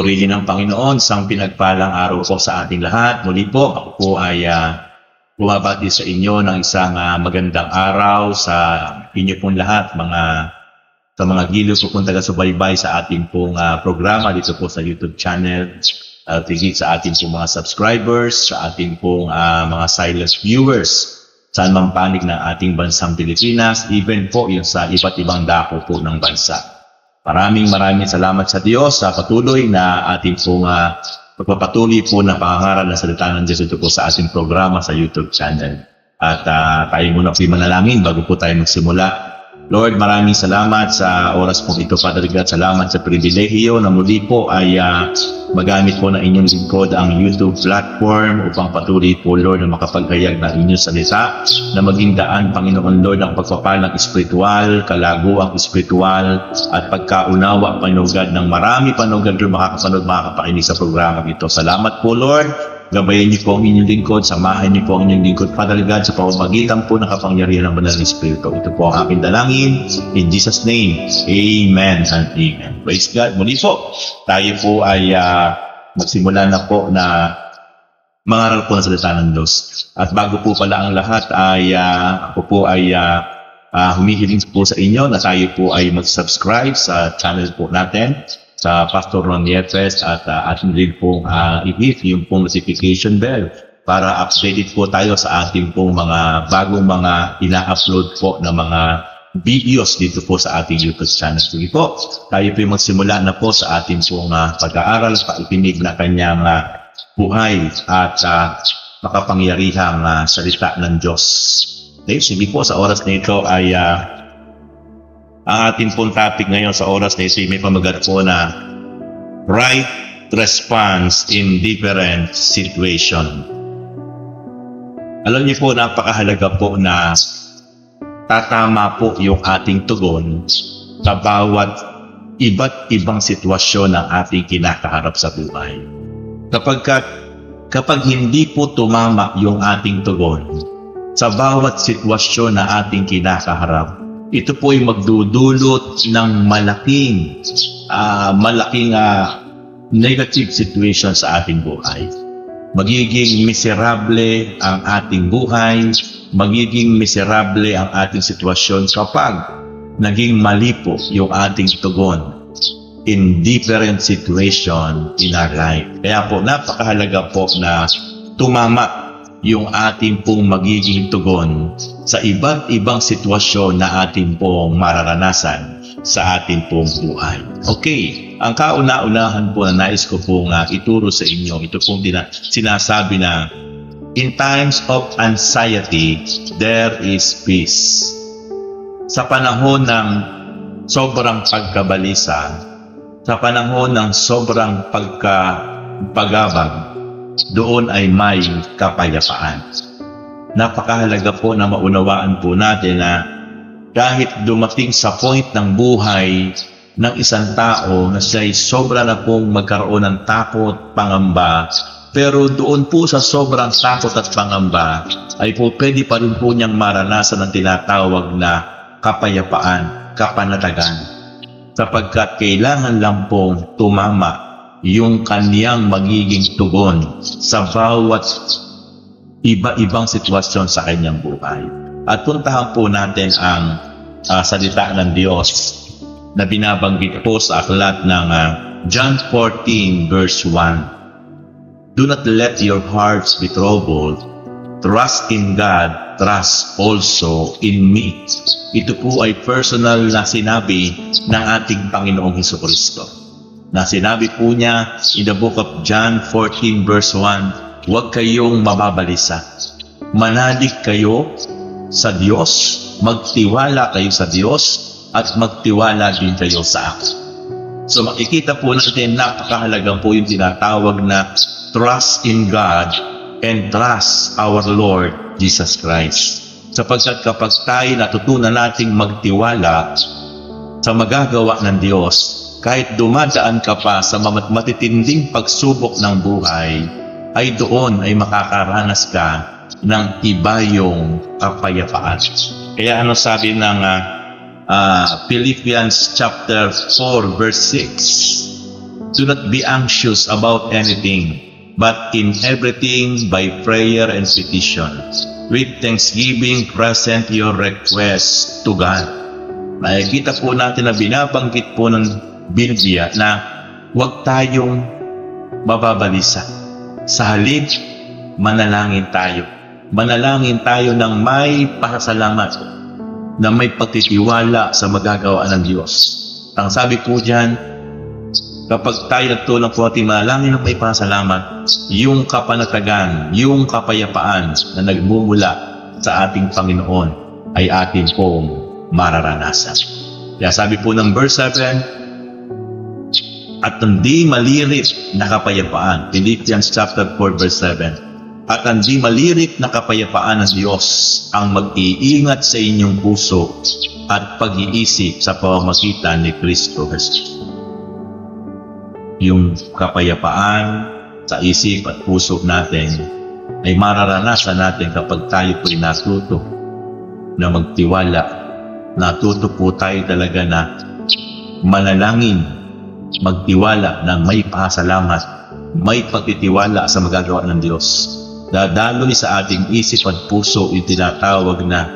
Purihin ng Panginoon, isang pinagpalang araw po sa ating lahat. Muli po, ako po ay bumabati sa inyo ng isang magandang araw sa inyo pong lahat, sa mga giliw po kung taga-subaybay sa ating pong programa dito po sa YouTube channel. Tigit sa ating pong mga subscribers, sa ating pong mga silent viewers, saan man panig ng ating bansang Pilipinas, even po yung sa iba't ibang dako po ng bansa. Maraming salamat sa Diyos sa patuloy na ating pong pagpapatuloy po na pangangaral na salita ng Diyos ito po sa ating programa sa YouTube channel. At tayo muna po manalangin bago po tayo magsimula. Lord, maraming salamat sa oras po ito, Father God. Salamat sa pribilehiyo na muli po ay magamit po ng inyong lingkod ang YouTube platform upang patuloy po, Lord, na makapaghayag ng inyong salita na maging daan, Panginoon Lord, ang pagpapalang espiritual, kalaguang espiritual at pagkaunawa, Panginoon God, ng marami, Panginoon God, makakapanood, makakapakinig sa programa ito. Salamat po, Lord. Gabayan niyo po ang inyong lingkod, samahan niyo po ang inyong lingkod, Father God, sa pamamagitan po ng kapangyarihan ng Banal na Espiritu. Ito po ang aking dalangin. In Jesus' name, Amen and Amen. Praise God. Muli po, tayo po ay magsimula na po na mangaral po ng salita ng Diyos. At bago po pala ang lahat ay ako po ay humihiling po sa inyo na tayo po ay mag-subscribe sa channel po natin, sa Pastor Ron Yepes, at ating rin pong i-hit yung pong notification bell para updated po tayo sa ating pong mga bagong mga ina-upload po na mga videos dito po sa ating YouTube channel. Sige po, tayo po yung magsimula na po sa ating pong pag-aaral, pag-ipinig na kanyang buhay at makapangyarihang salita ng Diyos. Okay, sige po, sa oras na ito ay ang ating pong topic ngayon sa oras na ito may pamagat po na right response in different situation. Alam niyo po, napakahalaga po na tatama po yung ating tugon sa bawat iba't ibang sitwasyon ng ating kinakaharap sa buhay. Kapag hindi po tumama yung ating tugon sa bawat sitwasyon na ating kinakaharap, ito po ay magdudulot ng malaking negative situation sa ating buhay. Magiging miserable ang ating buhay, magiging miserable ang ating sitwasyon kapag naging mali po yung ating tugon in different situation in our life. Kaya po, napakahalaga po na tumama yung ating pong magiging tugon sa iba't ibang sitwasyon na ating pong mararanasan sa ating pong buhay. Okay, ang kauna-unahan po na nais ko pong ituro sa inyo, ito pong sinasabi na in times of anxiety, there is peace. Sa panahon ng sobrang pagkabalisa, sa panahon ng sobrang pagkabagabag, doon ay may kapayapaan. Napakahalaga po na maunawaan po natin na kahit dumating sa point ng buhay ng isang tao na siya'y sobra na pong magkaroon ng takot, pangamba, pero doon po sa sobrang takot at pangamba ay po pwede pa rin po niyang maranasan ang tinatawag na kapayapaan, kapanatagan. Sapagkat kailangan lang pong tumama yung kaniyang magiging tugon sa bawat iba-ibang sitwasyon sa kanyang buhay. At puntahan po natin ang salita ng Diyos na binabanggit po sa aklat ng John 14 verse 1. Do not let your hearts be troubled. Trust in God, trust also in me. Ito po ay personal na sinabi ng ating Panginoong Hesukristo. Na sinabi po niya in the book of John 14 verse 1, huwag kayong mababalisa. Manalig kayo sa Diyos, magtiwala kayo sa Diyos, at magtiwala din kayo sa akin. So makikita po natin, napakahalaga po yung tinatawag na trust in God and trust our Lord Jesus Christ. Sapagkat kapag tayo natutunan nating magtiwala sa magagawa ng Diyos, kahit dumadaan ka pa sa matitinding pagsubok ng buhay, ay doon ay makakaranas ka ng ibayong kapayapaan. Kaya ano sabi ng Philippians chapter 4 verse 6? Do not be anxious about anything, but in everything by prayer and petition, with thanksgiving present your request to God. Nakikita po natin na binabanggit po ng Biblia na huwag tayong mababalisa. Sa halip, manalangin tayo. Manalangin tayo ng may pasasalamat, na may pagtitiwala sa magagawa ng Diyos. Ang sabi po dyan, kapag tayo nagtulang po ating manalangin ng may pasasalamat, yung kapanatagan, yung kapayapaan na nagmumula sa ating Panginoon ay atin pong mararanasan. Kaya sabi po ng verse 7, at hindi malirit na kapayapaan. Philippians chapter 4 verse 7. At hindi malirit na kapayapaan ng Diyos ang mag-iingat sa inyong puso at pag-iisip sa pamamagitan ni Kristo Jesus. Yung kapayapaan sa isip at puso natin ay mararanasan natin kapag tayo po'y natuto na magtiwala. Natuto po tayo talaga na manalangin, magtiwala na may pasalamat, may pagtitiwala sa magagawa ng Diyos. Dadaloy sa ating isip at puso yung tinatawag na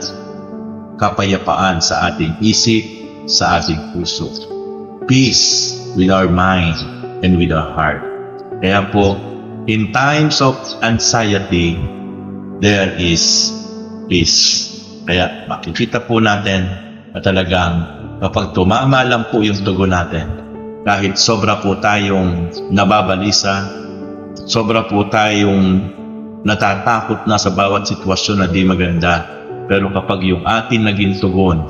kapayapaan sa ating isip, sa ating puso. Peace with our mind and with our heart. Kaya po, in times of anxiety, there is peace. Kaya makikita po natin na talagang kapag tumama lang po yung dugo natin, kahit sobra po tayong nababalisa, sobra po tayong natatakot na sa bawat sitwasyon na di maganda, pero kapag yung atin naging tugon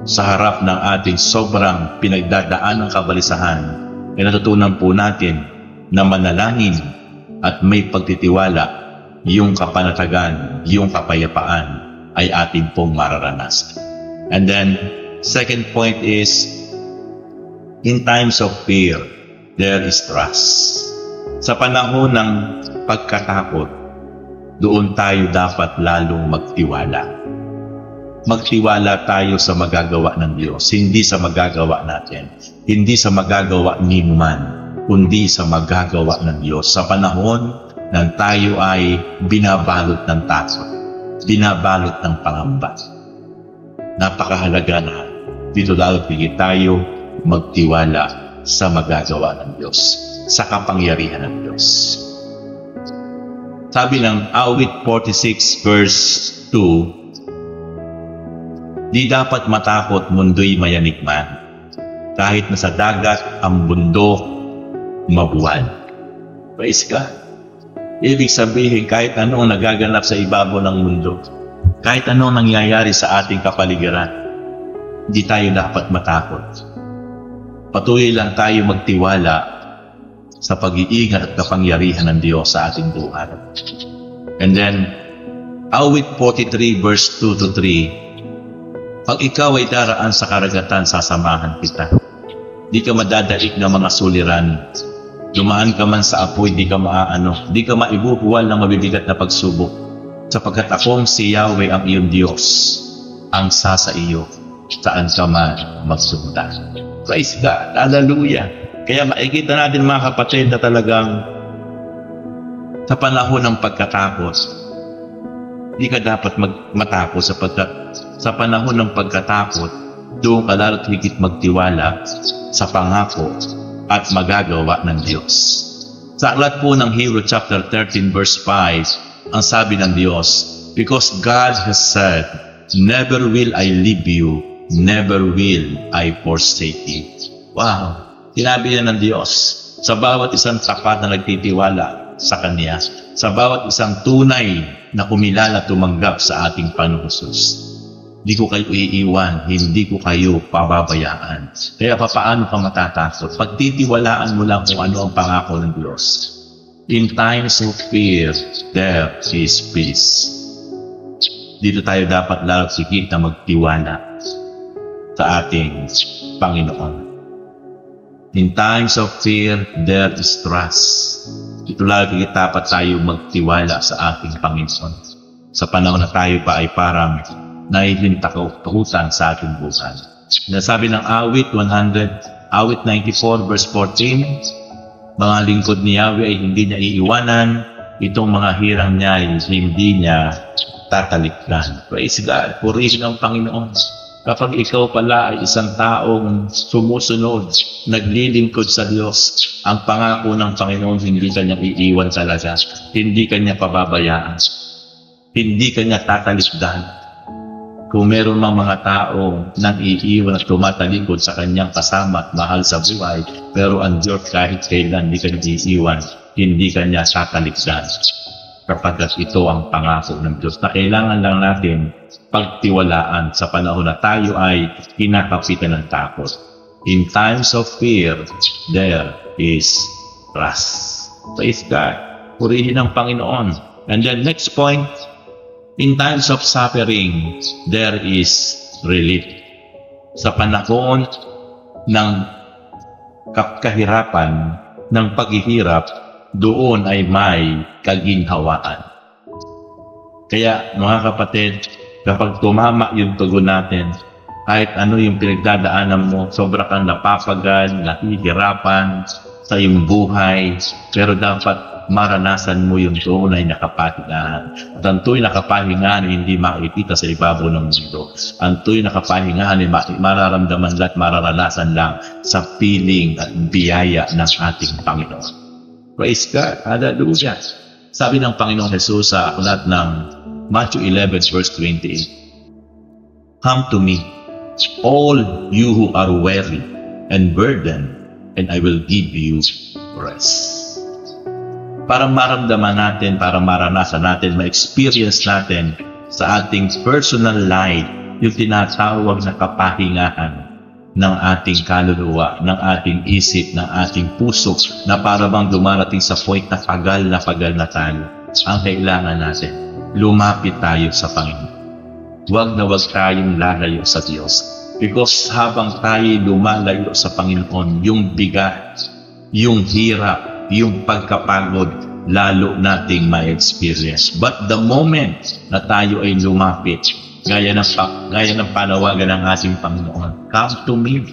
sa harap ng ating sobrang pinagdadaan ng kabalisahan, ay natutunan po natin na manalangin at may pagtitiwala, yung kapanatagan, yung kapayapaan ay atin pong mararanasan. And then, second point is, in times of fear, there is trust. Sa panahon ng pagkatakot, doon tayo dapat lalong magtiwala. Magtiwala tayo sa magagawa ng Diyos, hindi sa magagawa natin, hindi sa magagawa ni man, kundi sa magagawa ng Diyos. Sa panahon na tayo ay binabalot ng takot, binabalot ng pangamba, napakahalaga na dito lalo higit tayo magtiwala sa magagawa ng Diyos, sa kapangyarihan ng Diyos. Sabi ng Awit 46 verse 2, di dapat matakot mundo'y mayanikman, kahit na sa dagat ang bundok mabuwal. Praise God. Ibig sabihin, kahit anong nagaganap sa ibabaw ng mundo, kahit anong nangyayari sa ating kapaligiran, hindi tayo dapat matakot. Patuloy lang tayo magtiwala sa pag-iingat at kapangyarihan ng Diyos sa ating buhay. And then, Awit 43 verse 2 to 3, pag ikaw ay daraan sa karagatan, sasamahan kita. Di ka madadaig ng mga suliran. Dumaan ka man sa apoy, di ka di ka maibubuwal ng mabibigat na pagsubok. Sapagkat akong si Yahweh ang iyong Diyos, ang sa iyo, saan ka man magsundan. Praise God. Hallelujah. Kaya makikita natin mga kapatid na talagang sa panahon ng pagkatakot, di ka dapat matakot sapagkat sa panahon ng pagkatakot, doon ka lalo't higit magtiwala sa pangako at magagawa ng Diyos. Sa aklat po ng Hebrews chapter 13 verse 5, ang sabi ng Diyos, because God has said, never will I leave you, never will I forsake you. Wow! Sinabi niya ng Diyos, sa bawat isang tapat na nagtitiwala sa Kanya, sa bawat isang tunay na kumilala tumanggap sa ating Panginoon Jesus, hindi ko kayo iiwan, hindi ko kayo pababayaan. Kaya paano ka matatakot? Pagtitiwalaan mo lang kung ano ang pangako ng Diyos. In times of fear, there is peace. Dito tayo dapat lalo sigit na magtiwala sa ating Panginoon. In times of fear, there is trust. Ito lagi dapat tayo magtiwala sa ating Panginoon. Sa panahon na tayo pa ay parang nailintakutan sa ating buhay. Nasabi ng Awit 94 verse 14, Mga lingkod ni Yahweh ay hindi niya iiwanan. Itong mga hirang niya ay hindi niya tatalikdan. Praise God. Purihin ang Panginoon. Kapag ikaw pala ay isang taong sumusunod, naglilingkod sa Diyos, ang pangako ng Panginoon, hindi ka niya iiwan talaga. Hindi ka niya pababayaan. Hindi ka niya tatalikdan. Kung meron mang mga tao nang iiwan at tumatalikod sa kanyang kasama at mahal sa buhay, pero ang Diyos kahit kailan hindi ka niya iiwan, hindi ka niya tatalikdan. Kapag ito ang pangako ng Diyos na kailangan lang natin pagtiwalaan sa panahon na tayo ay kinakapitan ng takot. In times of fear, there is trust. Praise God. Purihin ang Panginoon. And then next point, in times of suffering, there is relief. Sa panahon ng kahirapan, ng paghihirap, doon ay may kaginhawaan. Kaya mga kapatid, kapag tumama yung tugon natin, kahit ano yung pinagdadaanan mo, sobra kang napapagad, nahihirapan sa iyong buhay, pero dapat maranasan mo yung tunay na kapahingahan. At ang tunay na kapahingahan ay hindi makikita sa ibabaw ng mundo. Ang tunay na kapahingahan ay mararamdaman at mararanasan lang sa piling at biyaya ng ating Panginoon. Praise God. Hallelujah. Sabi ng Panginoong Jesus sa aklat ng Matthew 11 verse 28, "Come to me, all you who are weary and burdened, and I will give you rest." Para maramdaman natin, para maranasan natin, ma-experience natin sa ating personal life yung tinatawag na kapahingahan ng ating kaluluwa, ng ating isip, ng ating puso, na para bang dumarating sa point na pagal na tayo. Ang kailangan natin, lumapit tayo sa Panginoon. Huwag na huwag tayong lalayo sa Diyos. Because habang tayo lumalayo sa Panginoon, yung bigat, yung hirap, yung pagkapagod, lalo nating ma-experience. But the moment na tayo ay lumapit, gaya ng panawagan ng ating Panginoon, "Come to me,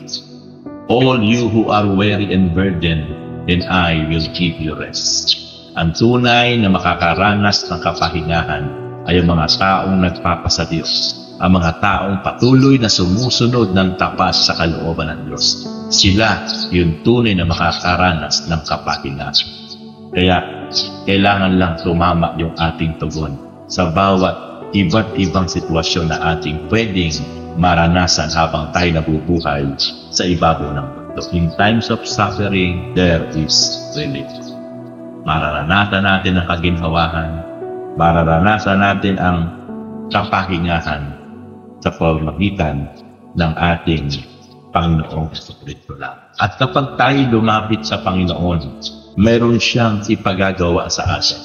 all you who are weary and burdened, and I will give you rest." Ang tunay na makakaranas ng kapahingahan ay ang mga taong nagpapasa Diyos, ang mga taong patuloy na sumusunod ng tapat sa kalooban ng Diyos. Sila yung tunay na makakaranas ng kapahingahan. Kaya kailangan lang tumama yung ating tugon sa bawat iba't ibang sitwasyon na ating pwedeng maranasan habang tayo nabubuhay sa ibabaw ng mundo. In times of suffering, there is relief. Mararanasan natin ang kaginhawahan, mararanasan natin ang kapahingahan sa pamamagitan ng ating Panginoong Jesucristo lang. At kapag tayo lumapit sa Panginoon, meron siyang ipagagawa sa atin.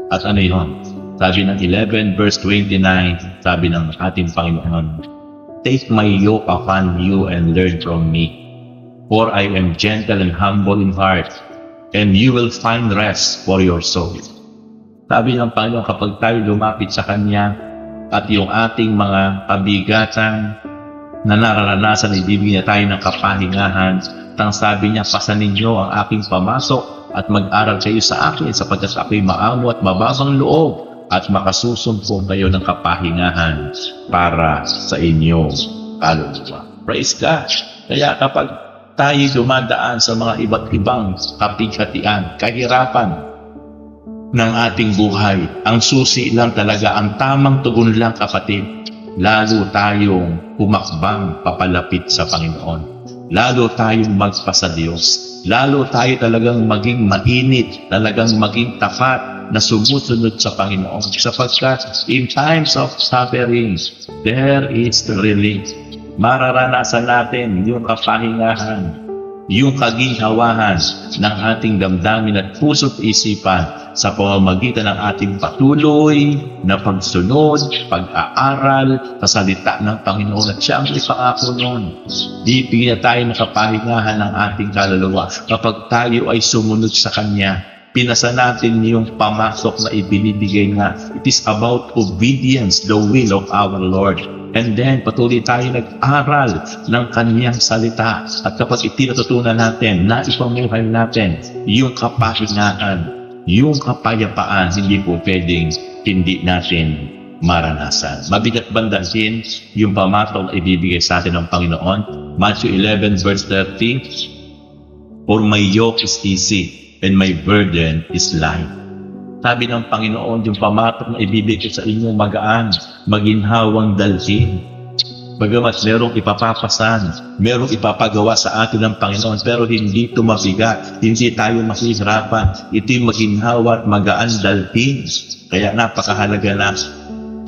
At ano yun? Sabi ng 11 verse 29, sabi ng ating Panginoon, "Take my yoke upon you and learn from me, for I am gentle and humble in heart, and you will find rest for your soul." Sabi ng Panginoon, kapag tayo lumapit sa Kanya at yung ating mga pabigatan na nararanasan, ibibigyan niya tayo ng kapahingahan. Tang sabi niya, "Pasanin niyo ang aking pamasok at mag-aral kayo sa akin, sapagkat ako'y maamo at mababang loob, at makasusumpong kayo ng kapahingahan para sa inyong kaluluwa." Praise God. Kaya kapag tayo dumadaan sa mga iba't ibang kapighatian, kahirapan ng ating buhay, ang susi lang talaga, ang tamang tugon lang, kapatid, lalo tayong humakbang papalapit sa Panginoon. Lalo tayong magpasa Diyos. Lalo tayo talagang maging mainit, talagang maging tapat na sumusunod sa Panginoon. Sapagkat in times of suffering, there is relief. Mararanasan natin yung kapahingahan, yung kaginhawahan ng ating damdamin at puso't isipan sa pamamagitan ng ating patuloy na pagsunod, pag-aaral sa salita ng Panginoon. At siya ang ipangako noon. Bibigyan tayo ng kapahingahan ng ating kaluluwa kapag tayo ay sumunod sa Kanya. Pinasa natin yung pamasok na ibinibigay nga. It is about obedience, the will of our Lord. And then, patuloy tayo nag-aral ng Kanyang salita. At kapag itinatutunan natin, naipamuhay natin yung kapahingaan, yung kapayapaan, hindi po pwedeng hindi natin maranasan. Mabigat bandalhin yung pamatong na ibibigay sa atin ng Panginoon. Matthew 11 verse 30, "For my yoke is easy and my burden is light." Sabi ng Panginoon, yung pamatok na ibibigay sa inyo magaan, maginhawang dalhin. Bagamat merong ipapapasan, merong ipapagawa sa atin ng Panginoon, pero hindi ito mabigat, hindi tayo mahihirapan. Ito yung maginhawa at magaan dalhin. Kaya napakahalaga na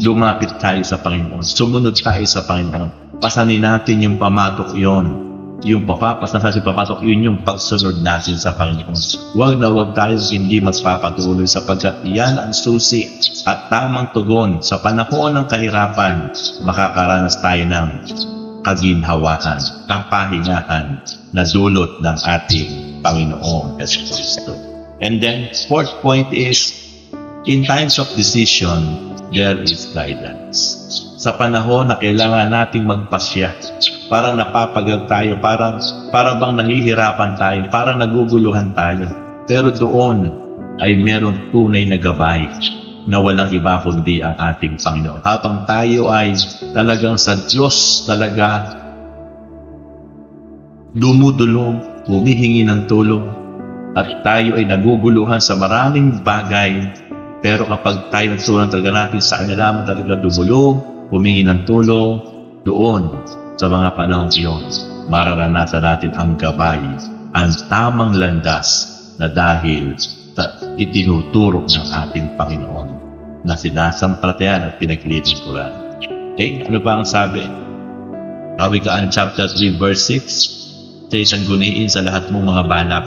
lumapit tayo sa Panginoon, sumunod tayo sa Panginoon. Pasanin natin yung pamatok yon. Yung papapasan sa papatok, yun yung pagsunod natin sa Panginoon. Huwag na huwag tayo hindi magpapatuloy sapagkat yan ang susi at tamang tugon sa panahon ng kahirapan. Makakaranas tayo ng kaginhawaan, kapahingahan na dulot ng ating Panginoong Yesu Cristo. And then, fourth point is, in times of decision, there is guidance. Sa panahon na kailangan nating magpasya, parang napapagal tayo, para bang nahihirapan tayo, parang naguguluhan tayo. Pero doon ay meron tunay na gabay na walang iba kundi ang ating Panginoon. Habang tayo ay talagang sa Diyos talaga dumudulong, humihingi ng tulong, at tayo ay naguguluhan sa maraming bagay. Pero kapag tayo nagsunan talaga natin sa kanila lamang talaga dumulong, humingi ng tulong, doon sa mga panahon iyon, mararanasan natin ang gabay, ang tamang landas na dahil itinuturok ng ating Panginoon na sinasampalatayan at pinaglilingkuran. Okay, ano ba ang sabi? Kawikaan chapter 3 verse 6, "Sa isang guniin sa lahat mong mga balak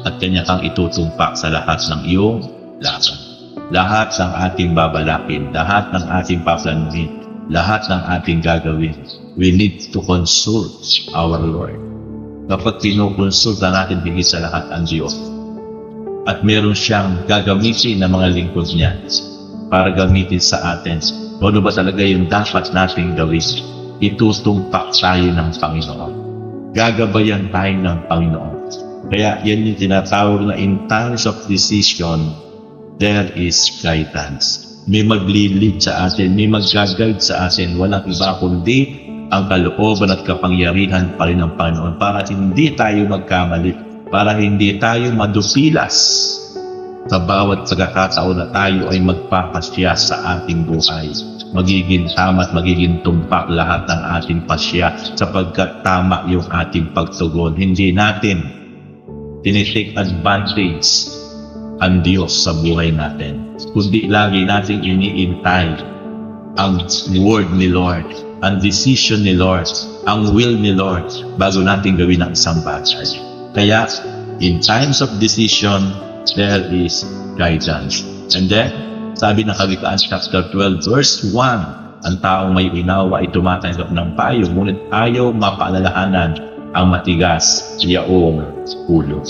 at kanya kang itutumpak sa lahat ng iyong laban." Lahat ng ating babalakin, lahat ng ating paplanuhin, lahat ng ating gagawin, we need to consult our Lord. Kapag pinukonsulta natin higit sa lahat ang Diyos, at meron siyang gagamitin ng mga lingkod niya para gamitin sa atin, ano ba talaga yung dapat nating gawin? Itutumpak tayo ng Panginoon. Gagabayan tayo ng Panginoon. Kaya yan yung tinatawag na in times of decision, there is guidance. May maglilid sa atin, may mag-guide sa atin. Walang iba kundi ang kalooban at kapangyarihan pa rin ng Panginoon para hindi tayo magkamali, para hindi tayo madupilas sa bawat pagkakataon na tayo ay magpapasya sa ating buhay. Magiging tama at magiging tumpak lahat ng ating pasya sapagkat tama yung ating pagtugon. Hindi natin tinitake advantage ang Diyos sa buhay natin, kundi lagi nating iniintay ang word ni Lord, ang decision ni Lord, ang will ni Lord bago natin gawin ang isang bagay. Kaya, in times of decision, there is guidance. And then, sabi ng Kawikaan chapter 12 verse 1, "Ang taong may unawa ay tumatanggap ng payo, ngunit ayaw mapaalalahanan ang matigas yaong ulo."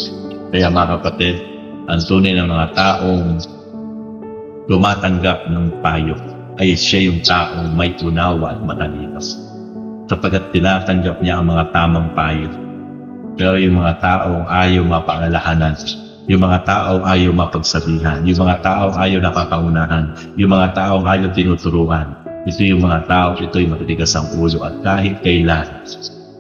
Kaya mga kapatid, ang tunay ng mga taong tumatanggap ng payo ay siya yung taong may unawa at matalino. Sapagkat tinatanggap niya ang mga tamang payo. Pero yung mga taong ayaw mapangalahanan, yung mga taong ayaw mapagsabihan, yung mga taong ayaw nakakaunahan, yung mga taong ayaw tinuturuan, ito yung mga tao, ito yung matitigas ang ulo at kahit kailan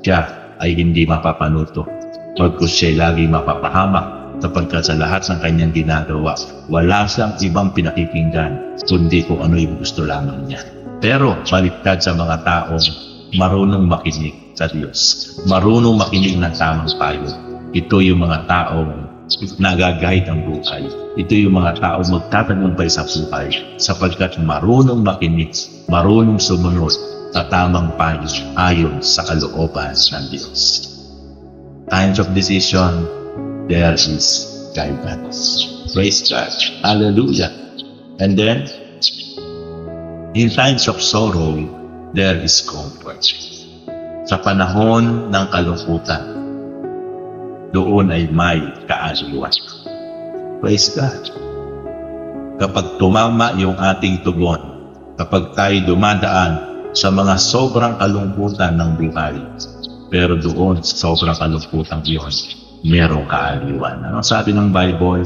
siya ay hindi mapapanuto. Pagkus siya lagi mapapahamak sapagkat sa lahat ng kanyang ginagawa, wala siyang ibang pinakikinggan kundi kung ano yung gusto lamang niya. Pero baliktad sa mga taong marunong makinig sa Diyos, marunong makinig ng tamang payo. Ito yung mga taong nagagahit ang buhay. Ito yung mga taong magtatagumpay sa buhay sapagkat marunong makinig, marunong sumunod sa tamang payo ayon sa kalooban ng Diyos. Times of decision, there is guidance. Praise God. Hallelujah. And then, in times of sorrow, there is comfort. Sa panahon ng kalungkutan, doon ay may kaaliwan. Praise God. Kapag tumama yung ating tugon, kapag tayo dumadaan sa mga sobrang kalungkutan ng buhay. Pero doon sa sobrang kalungkutan yun, merong kaaliwan. Anong sabi ng Bible?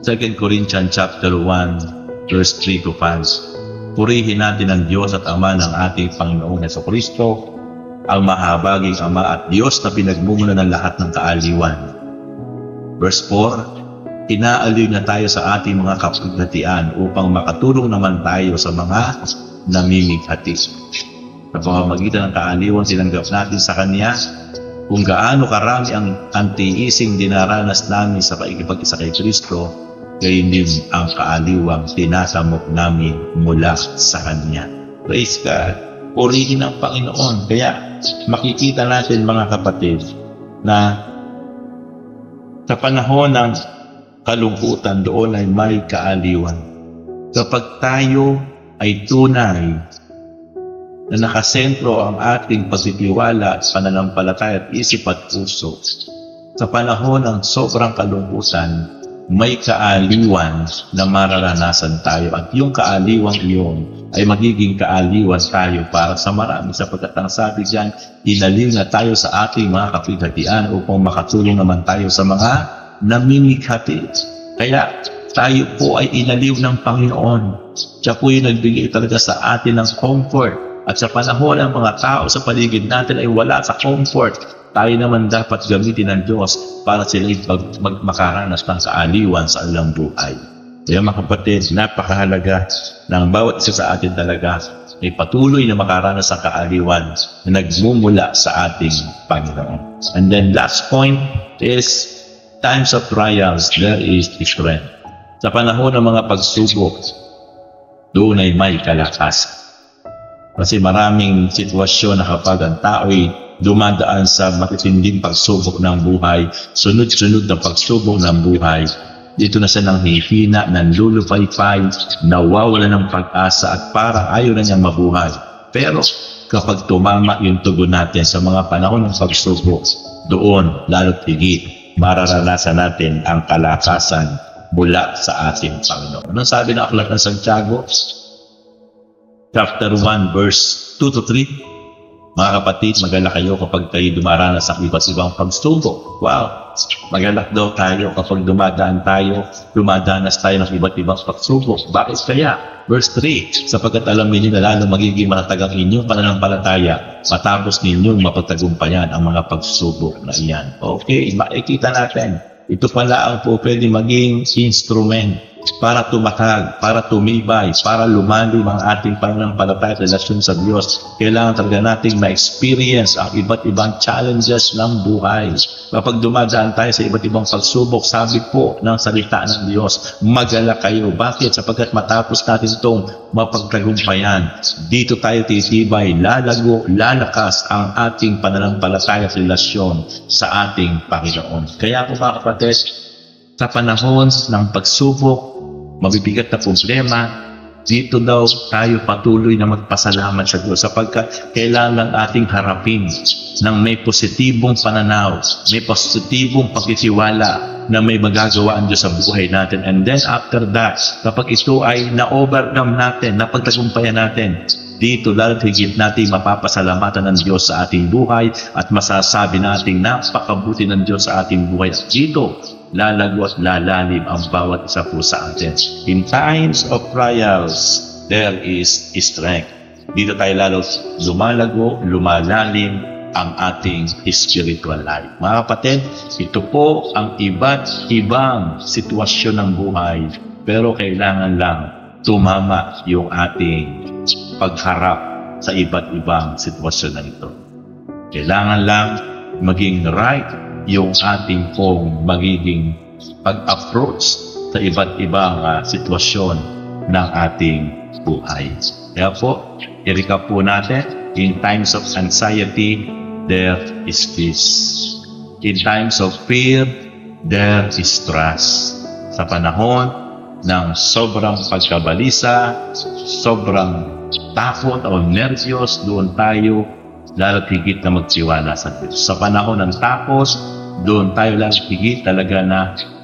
2 Corinthians chapter 1, verse 3 to 5. Purihin natin ang Diyos at Ama ng ating Panginoong Jesucristo, ang mahabaging Ama at Diyos na pinagmumula ng lahat ng kaaliwan. Verse 4, inaaliw na tayo sa ating mga kapighatian upang makatulong naman tayo sa mga namimighati. Sa pamamagitan ng kaaliwan, tinanggap natin sa Kanya kung gaano karami ang tiising dinaranas namin sa pakikipag-isa kay Kristo, gayon din ang kaaliwang tinasamok namin mula sa Kanya. Praise God! Purihin ang Panginoon. Kaya makikita natin mga kapatid na sa panahon ng kalungkutan doon ay may kaaliwan. Kapag tayo ay tunay na nakasentro ang ating pagtitiwala at pananampalataya at isip at puso, sa panahon ng sobrang kalungkutan, may kaaliwan na mararanasan tayo. At yung kaaliwang iyon ay magiging kaaliwan tayo para sa marami. Sapagkat ang sabi diyan, inaliw na tayo sa ating mga kapighatian upang makatulong naman tayo sa mga namimighati. Kaya tayo po ay inaliw ng Panginoon. Siya po yung nagbigay talaga sa atin ng comfort. At sa panahon ng mga tao sa paligid natin ay wala sa comfort, tayo naman dapat gamitin ng Diyos para sila makaranas ng kaaliwan sa kanilang buhay. Kaya mga kapatid, napakahalaga ng bawat isa sa atin talaga ay patuloy na makaranas ng kaaliwan na nagmumula sa ating Panginoon. And then last point is, times of trials, there is strength. Sa panahon ng mga pagsubok, doon ay may kalakasan. Kasi maraming sitwasyon na kapag ang tao'y dumadaan sa matitinding pagsubok ng buhay, sunod-sunod na pagsubok ng buhay, dito na siya nanghihina, nanlulupaypay, nawawala ng pag-asa at parang ayaw na niyang mabuhay. Pero kapag tumama yung tugon natin sa mga panahon ng pagsubok, doon lalo't higit mararanasan natin ang kalakasan mula sa ating Panginoon. Anong sabi ng aklat ng Santiago? Chapter 1, verse 2 to 3. Mga kapatid, magalak kayo kapag kayo dumaranas sa iba't ibang pagsubok. Wow! Magalak daw tayo kapag dumadanas tayo ng iba't ibang pagsubok. Bakit kaya? Verse 3, sapagkat alam ninyo na lalo magiging matatag ang inyong pananampalataya matapos ninyong mapagtagumpayan ang mga pagsubok na iyan. Okay, makikita natin. Ito pala ang po pwede maging instrument para tumatag, para tumibay, para lumalim ang ating pananampalataya at relasyon sa Diyos. Kailangan talaga nating ma-experience ang iba't ibang challenges ng buhay. Kapag dumadaan tayo sa iba't ibang pagsubok, sabi po ng salita ng Diyos, magalak kayo. Bakit? Sapagkat matapos natin itong mapagtagumpayan, dito tayo titibay, lalago, lalakas ang ating pananampalataya at relasyon sa ating Panginoon. Kaya po mga kapatid, sa panahon ng pagsubok, mabibigat na problema, dito daw tayo patuloy na magpasalamat sa Diyos sapagkat kailangan ating harapin ng may positibong pananaw, may positibong pagtitiwala na may magagawa ang Diyos sa buhay natin. And then after that, kapag ito ay na-overcome natin, napagtagumpayan natin, dito lalo't higit natin mapapasalamatan ng Diyos sa ating buhay at masasabi natin napakabuti ng Diyos sa ating buhay. At dito, lalago at lalalim ang bawat isa po sa atin. In times of trials, there is strength. Dito tayo lalo lumalago, lumalalim ang ating spiritual life. Mga kapatid, ito po ang iba't ibang sitwasyon ng buhay, pero kailangan lang tumama yung ating pagharap sa iba't ibang sitwasyon na ito. Kailangan lang maging right yung ating pong magiging pag-approach sa iba't ibang sitwasyon ng ating buhay. Kaya po, i-recap po natin, in times of anxiety, there is peace. In times of fear, there is trust. Sa panahon ng sobrang pagkabalisa, sobrang takot o nervyos, doon tayo lalo't higit na magtiwala sa Diyos. Sa panahon ng takot, doon tayo lalo't higit talaga na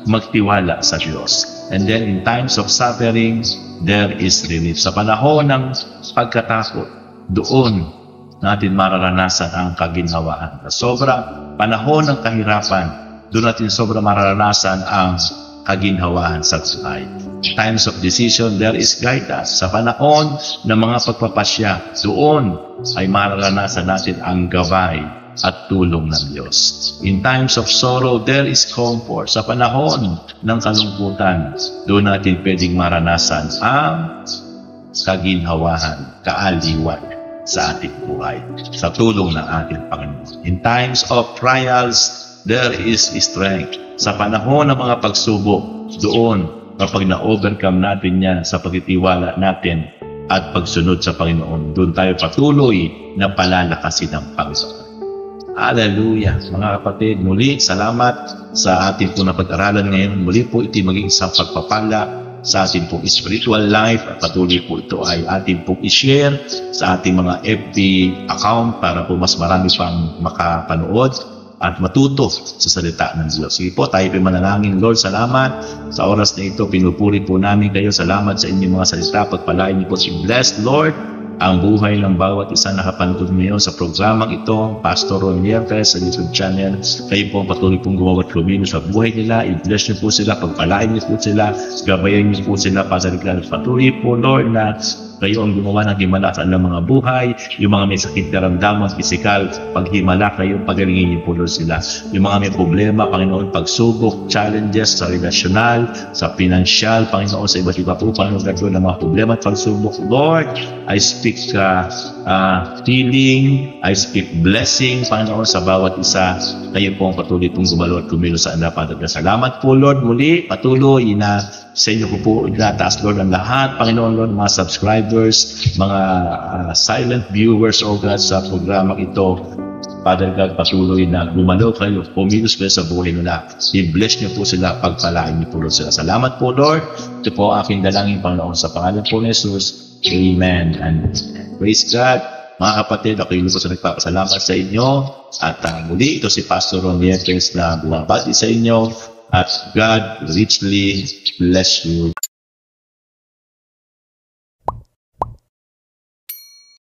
magtiwala sa Diyos. And then in times of suffering, there is relief. Sa panahon ng pagkatakot, doon natin mararanasan ang kaginhawaan. Sa sobrang panahon ng kahirapan, doon natin sobrang mararanasan ang kaginhawaan sa buhay. Times of decision, there is guidance. Sa panahon ng mga pagpapasya, doon ay mararanasan natin ang gabay at tulong ng Diyos. In times of sorrow, there is comfort. Sa panahon ng kalungkutan, doon natin pwedeng maranasan ang kaginhawaan, kaaliwan sa ating buhay, sa tulong ng ating Panginoon. In times of trials, there is strength. Sa panahon ng mga pagsubok, doon, kapag na-overcome natin yan sa pagtitiwala natin at pagsunod sa Panginoon, doon tayo patuloy na palalakasin ng Panginoon. Hallelujah! Mga kapatid, muli, salamat sa ating po na pag-aralan ngayon. Muli po iti maging isang pagpapala sa ating pong spiritual life at patuloy po ito ay ating pong i-share sa ating mga FB account para po mas marami pang makapanood at matuto sa salita ng Diyos. Sige po, tayo po manalangin. Lord, salamat sa oras na ito. Pinupuri po namin kayo. Salamat sa inyong mga salita. Pagpalain niyo po si blessed Lord ang buhay ng bawat isa nakapanood ngayon sa programang ito, Pastor Ron Nieves sa YouTube channel. Kayo po patuloy pong gumawa at luminos sa buhay nila. I-bless niyo po sila, pagpalain niyo po sila, gabayan niyo po sila, pasaliglan at patuloy po, Lord, na kayo ang gumawa ng himala sa ng mga buhay, yung mga may sakit na ramdaman, physical, paghimala kayo, pagalingin niyo po sila. Yung mga may problema, Panginoon, pagsubok, challenges sa relasyonal, sa financial, Panginoon, sa iba't iba po, Panginoon, gagawin ng mga problema at pagsubok. Lord, I speak healing, I speak blessing, Panginoon, sa bawat isa. Kayo po ang patuloy pong gumalo at kumilo sa anapan. Salamat po, Lord, muli, patuloy na sa inyo po itataas, Lord, ang lahat, Panginoon, Lord, mga subscribers, mga silent viewers, O God, sa programang ito. Father God, patuloy na gumalaw kayo, pumilos kayo sa buhay nila. I-bless niyo po sila, pagpalain niyo po sila. Salamat po, Lord. Ito po aking dalangin, Panginoon, sa pangalan po ni Jesus. Amen. And praise God. Mga kapatid, ako yung lubos na nagpapasalamat sa inyo. At muli, ito si Pastor Ron Nieves na bumabati sa inyo. At God richly bless you.